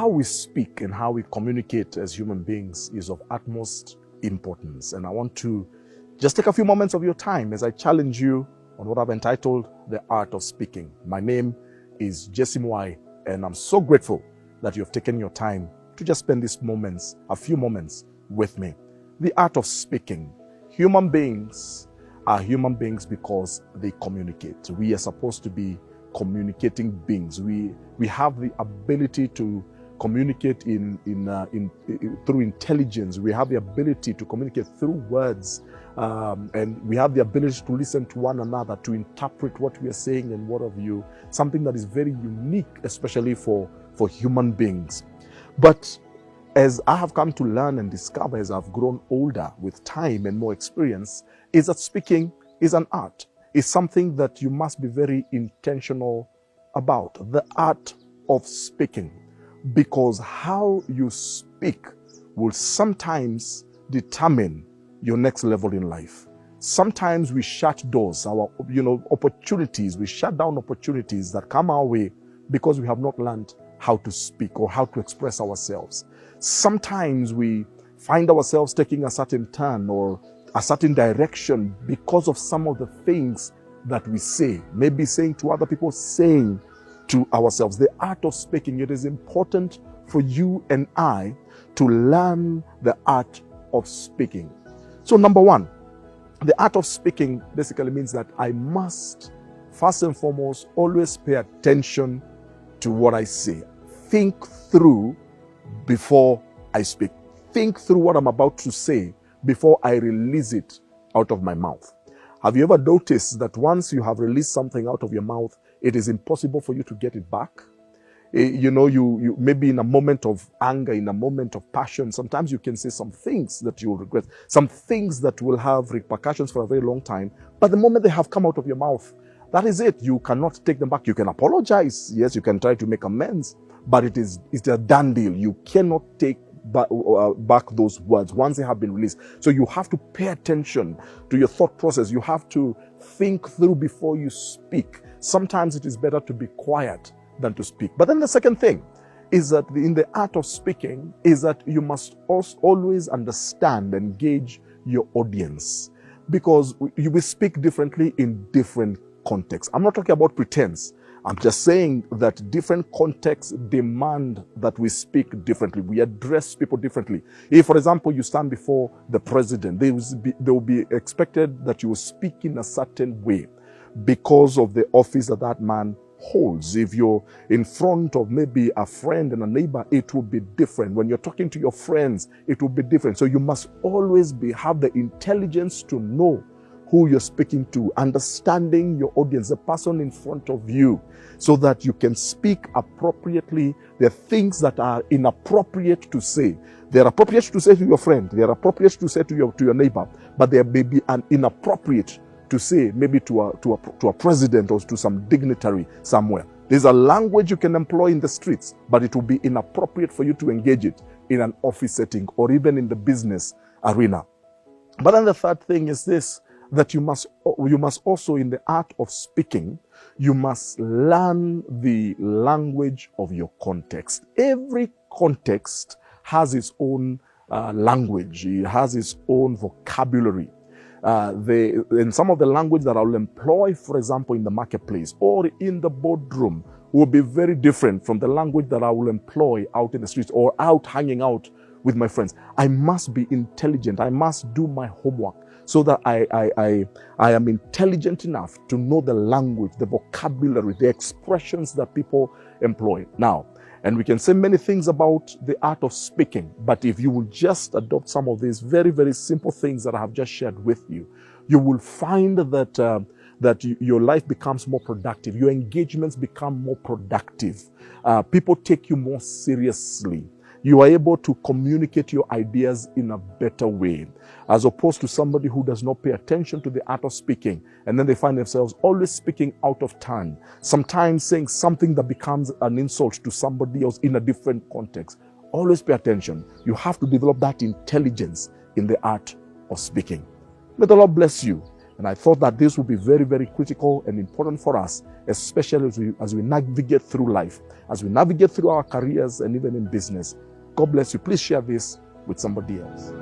how we speak and how we communicate as human beings is of utmost importance. And I want to just take a few moments of your time as I challenge you on what I've entitled The Art of Speaking. My name is Mwai, and I'm so grateful that you have taken your time to just spend these moments, a few moments with me. The art of speaking. Human beings are human beings because they communicate. We are supposed to be communicating beings. We have the ability to communicate through intelligence. We have the ability to communicate through words, and we have the ability to listen to one another, to interpret what we are saying and what of you. Something that is very unique, especially for human beings. But as I have come to learn and discover as I've grown older with time and more experience, is that speaking is an art. It's something that you must be very intentional about. The art of speaking. Because how you speak will sometimes determine your next level in life. Sometimes we shut doors, opportunities, we shut down opportunities that come our way because we have not learned how to speak or how to express ourselves. Sometimes we find ourselves taking a certain turn or a certain direction because of some of the things that we say, maybe saying to other people, saying to ourselves. The art of speaking, it is important for you and I to learn the art of speaking. So number one, the art of speaking basically means that I must, first and foremost, always pay attention to what I say. Think through before I speak. Think through what I'm about to say before I release it out of my mouth. Have you ever noticed that once you have released something out of your mouth, it is impossible for you to get it back? You maybe in a moment of anger, in a moment of passion, sometimes you can say some things that you will regret, some things that will have repercussions for a very long time. But the moment they have come out of your mouth, that is it. You cannot take them back. You can apologize. Yes, you can try to make amends, but it's a done deal. You cannot take back those words once they have been released. So you have to pay attention to your thought process. You have to think through before you speak. Sometimes it is better to be quiet than to speak. But then the second thing is that in the art of speaking is that you must always understand and gauge your audience, because you will speak differently in different contexts. I'm not talking about pretense. I'm just saying that different contexts demand that we speak differently. We address people differently. If, for example, you stand before the president, they will be expected that you will speak in a certain way because of the office that man holds. If you're in front of maybe a friend and a neighbor, it will be different. When you're talking to your friends, it will be different. So you must always have the intelligence to know who you're speaking to, understanding your audience, the person in front of you, so that you can speak appropriately. There are things that are inappropriate to say. They're appropriate to say to your friend. They're appropriate to say to your neighbor, but there may be an inappropriate to say maybe to a president or to some dignitary somewhere. There's a language you can employ in the streets, but it will be inappropriate for you to engage it in an office setting or even in the business arena. But then the third thing is this, that you must also, in the art of speaking, you must learn the language of your context. Every context has its own language. It has its own vocabulary. And some of the language that I will employ, for example, in the marketplace or in the boardroom will be very different from the language that I will employ out in the streets or out hanging out with my friends. I must be intelligent. I must do my homework so that I am intelligent enough to know the language, the vocabulary, the expressions that people employ. Now, and we can say many things about the art of speaking, but if you will just adopt some of these very, very simple things that I have just shared with you, you will find that your life becomes more productive. Your engagements become more productive. People take you more seriously. You are able to communicate your ideas in a better way, as opposed to somebody who does not pay attention to the art of speaking, and then they find themselves always speaking out of turn, sometimes saying something that becomes an insult to somebody else in a different context. Always pay attention. You have to develop that intelligence in the art of speaking. May the Lord bless you And I thought that this would be very, very critical and important for us, especially as we navigate through life, as we navigate through our careers and even in business. God bless you. Please share this with somebody else.